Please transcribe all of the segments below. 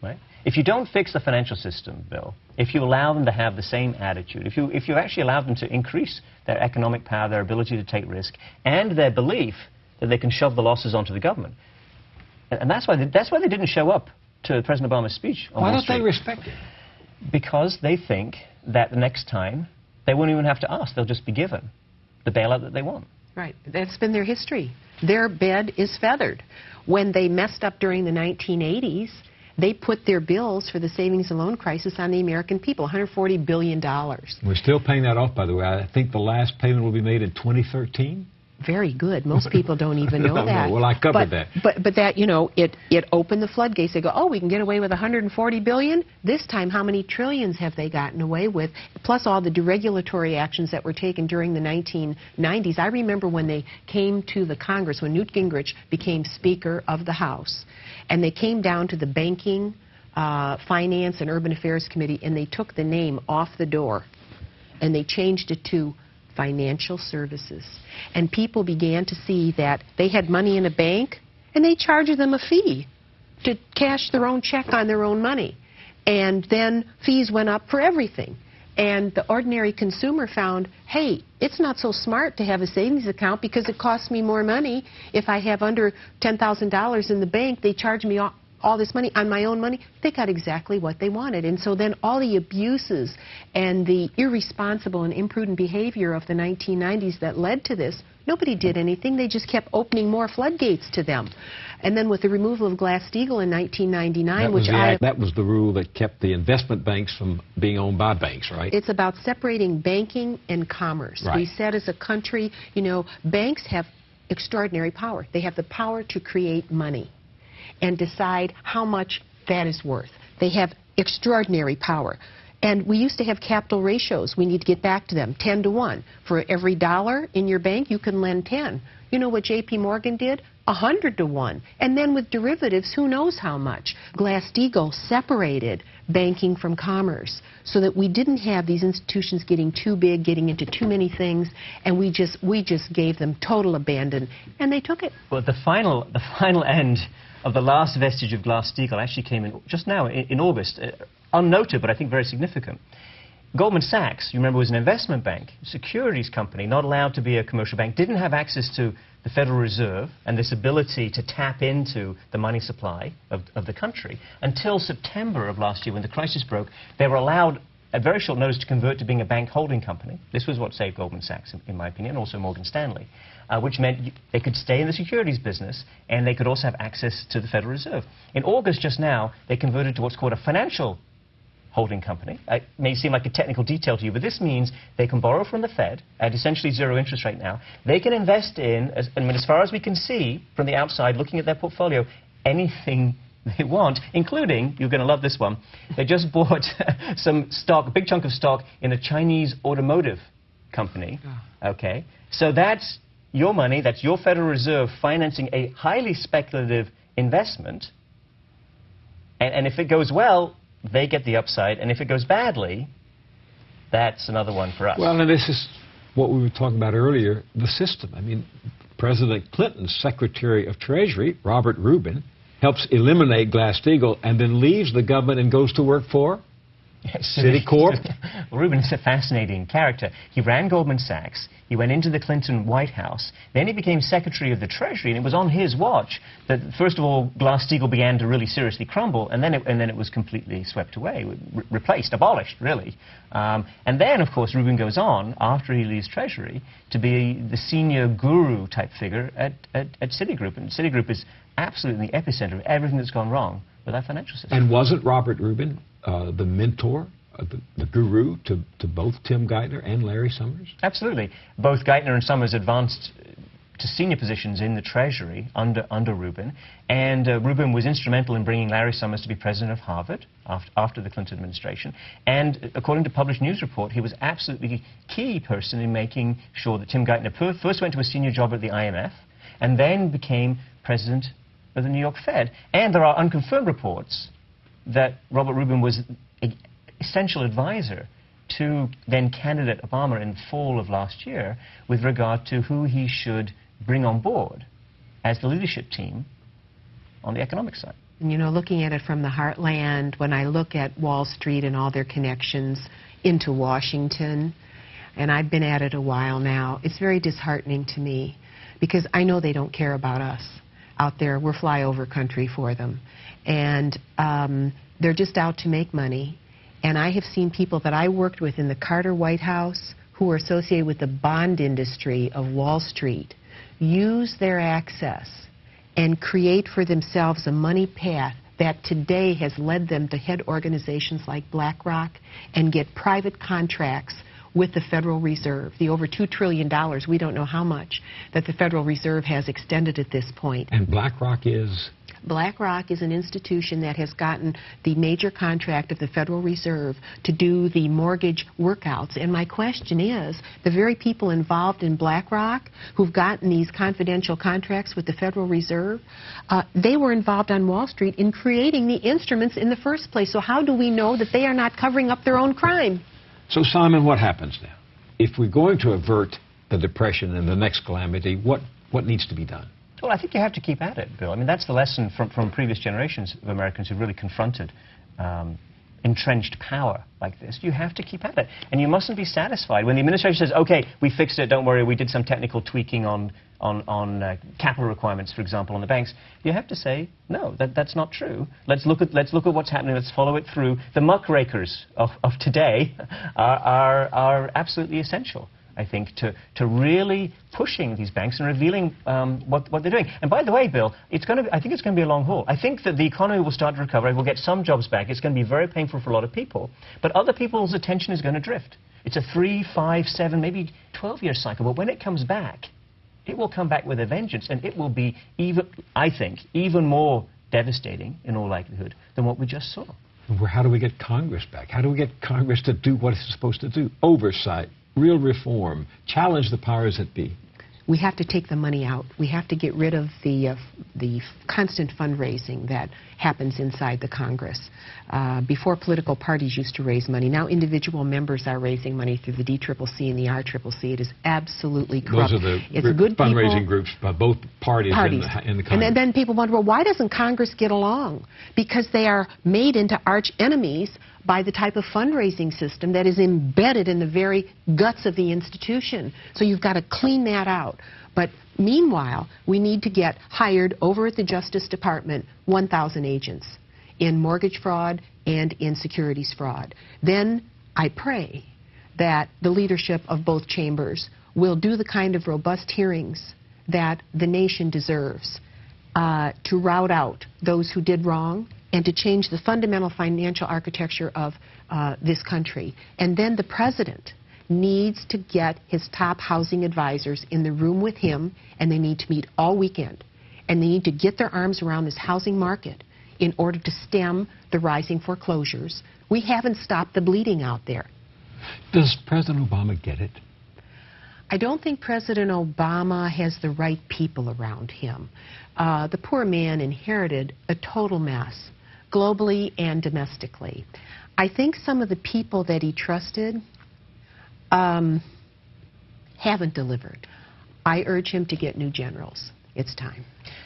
right? If you don't fix the financial system, Bill, if you allow them to have the same attitude, if you actually allow them to increase their economic power, their ability to take risk, and their belief that they can shove the losses onto the government, and that's why they didn't show up to President Obama's speech on Wall Street. Why don't they respect it? Because they think that the next time they won't even have to ask; they'll just be given the bailout that they want. Right. That's been their history. Their bed is feathered. When they messed up during the 1980s, they put their bills for the savings and loan crisis on the American people, $140 billion. We're still paying that off, by the way. I think the last payment will be made in 2013. Very good. Most people don't even know that. No, well, I covered that. But that, you know, it opened the floodgates. They go, oh, we can get away with $140 billion? This time, how many trillions have they gotten away with? Plus all the deregulatory actions that were taken during the 1990s. I remember when they came to the Congress, when Newt Gingrich became Speaker of the House, and they came down to the Banking, Finance, and Urban Affairs Committee, and they took the name off the door, and they changed it to Financial Services. And people began to see that they had money in a bank, and they charged them a fee to cash their own check on their own money. And then fees went up for everything. And the ordinary consumer found, hey, it's not so smart to have a savings account because it costs me more money. If I have under $10,000 in the bank, they charge me all this money on my own money. They got exactly what they wanted. And so then all the abuses and the irresponsible and imprudent behavior of the 1990s that led to this, nobody did anything. They just kept opening more floodgates to them. And then with the removal of Glass-Steagall in 1999, that was the rule that kept the investment banks from being owned by banks, right? It's about separating banking and commerce. Right. We said as a country, you know, banks have extraordinary power. They have the power to create money and decide how much that is worth. They have extraordinary power. And we used to have capital ratios. We need to get back to them. 10 to 1. For every dollar in your bank, you can lend 10. You know what J.P. Morgan did? 100 to 1. And then with derivatives, who knows how much? Glass-Steagall separated banking from commerce so that we didn't have these institutions getting too big, getting into too many things, and we just gave them total abandon, and they took it. Well, the final end of the last vestige of Glass-Steagall actually came in just now, in August. Unnoted, but I think very significant. Goldman Sachs, you remember, was an investment bank, securities company, not allowed to be a commercial bank, didn't have access to the Federal Reserve and this ability to tap into the money supply of the country. Until September of last year, when the crisis broke, they were allowed at very short notice to convert to being a bank holding company. This was what saved Goldman Sachs, in my opinion, also Morgan Stanley, which meant they could stay in the securities business and they could also have access to the Federal Reserve. In August, just now, they converted to what's called a financial holding company. It may seem like a technical detail to you, but this means they can borrow from the Fed at essentially zero interest right now. They can invest in, as far as we can see from the outside, looking at their portfolio, anything they want, including, you're going to love this one, they just bought some stock, a big chunk of stock in a Chinese automotive company. Okay, so that's your money, that's your Federal Reserve financing a highly speculative investment, and if it goes well, they get the upside, and if it goes badly, that's another one for us. Well, and this is what we were talking about earlier, the system. I mean, President Clinton's Secretary of Treasury, Robert Rubin, helps eliminate Glass-Steagall and then leaves the government and goes to work for Citicorp. Well, Rubin is a fascinating character. He ran Goldman Sachs. He went into the Clinton White House. Then he became Secretary of the Treasury, and it was on his watch that, first of all, Glass-Steagall began to really seriously crumble, and then it was completely swept away, replaced, abolished, really. And then, of course, Rubin goes on, after he leaves Treasury, to be the senior guru-type figure at Citigroup. And Citigroup is absolutely in the epicenter of everything that's gone wrong with our financial system. And wasn't Robert Rubin the mentor, the guru to both Tim Geithner and Larry Summers? Absolutely. Both Geithner and Summers advanced to senior positions in the Treasury under Rubin, and Rubin was instrumental in bringing Larry Summers to be president of Harvard after the Clinton administration. And according to published news report, he was absolutely key person in making sure that Tim Geithner first went to a senior job at the IMF and then became president of the New York Fed. And there are unconfirmed reports that Robert Rubin was an essential advisor to then candidate Obama in the fall of last year with regard to who he should bring on board as the leadership team on the economic side. And, you know, looking at it from the heartland, when I look at Wall Street and all their connections into Washington, and I've been at it a while now, it's very disheartening to me because I know they don't care about us out there. We're flyover country for them. And they're just out to make money. And I have seen people that I worked with in the Carter White House who were associated with the bond industry of Wall Street use their access and create for themselves a money path that today has led them to head organizations like BlackRock and get private contracts with the Federal Reserve. The over $2 trillion, we don't know how much, that the Federal Reserve has extended at this point. And BlackRock is? BlackRock is an institution that has gotten the major contract of the Federal Reserve to do the mortgage workouts. And my question is, the very people involved in BlackRock who've gotten these confidential contracts with the Federal Reserve, they were involved on Wall Street in creating the instruments in the first place. So how do we know that they are not covering up their own crime? So, Simon, what happens now? If we're going to avert the Depression and the next calamity, what needs to be done? Well, I think you have to keep at it, Bill. I mean, that's the lesson from previous generations of Americans who've really confronted entrenched power like this. You have to keep at it. And you mustn't be satisfied. When the administration says, OK, we fixed it, don't worry, we did some technical tweaking on capital requirements, for example, on the banks, you have to say, no, that's not true. Let's look at what's happening. Let's follow it through. The muckrakers of today are absolutely essential, I think, to really pushing these banks and revealing what they're doing. And by the way, Bill, I think it's going to be a long haul. I think that the economy will start to recover. We'll get some jobs back. It's going to be very painful for a lot of people. But other people's attention is going to drift. It's a 3, 5, 7, maybe 12-year cycle. But when it comes back, it will come back with a vengeance. And it will be, I think, even more devastating, in all likelihood, than what we just saw. How do we get Congress back? How do we get Congress to do what it's supposed to do? Oversight, real reform, challenge the powers that be. We have to take the money out. We have to get rid of the constant fundraising that happens inside the Congress. Before, political parties used to raise money. Now individual members are raising money through the DCCC and the RCCC. It is absolutely corrupt. Those are the it's good fundraising people, groups by both parties. In the Congress. And then people wonder, well, why doesn't Congress get along? Because they are made into arch enemies by the type of fundraising system that is embedded in the very guts of the institution. So you've got to clean that out. But meanwhile, we need to get hired over at the Justice Department 1,000 agents in mortgage fraud and in securities fraud. Then I pray that the leadership of both chambers will do the kind of robust hearings that the nation deserves to rout out those who did wrong and to change the fundamental financial architecture of this country. And then the president needs to get his top housing advisors in the room with him, and they need to meet all weekend. And they need to get their arms around this housing market in order to stem the rising foreclosures. We haven't stopped the bleeding out there. Does President Obama get it? I don't think President Obama has the right people around him. The poor man inherited a total mess, globally and domestically. I think some of the people that he trusted haven't delivered. I urge him to get new generals. It's time.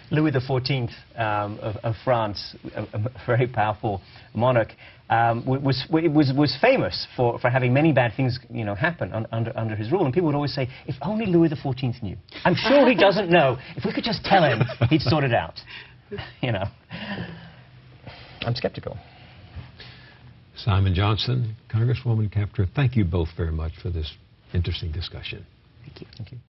Louis XIV of France, a very powerful monarch, was famous for having many bad things, happen under his rule. And people would always say, if only Louis XIV knew. I'm sure he doesn't know. If we could just tell him, he'd sort it out. I'm skeptical. Simon Johnson, Congresswoman Kaptur, thank you both very much for this interesting discussion. Thank you. Thank you.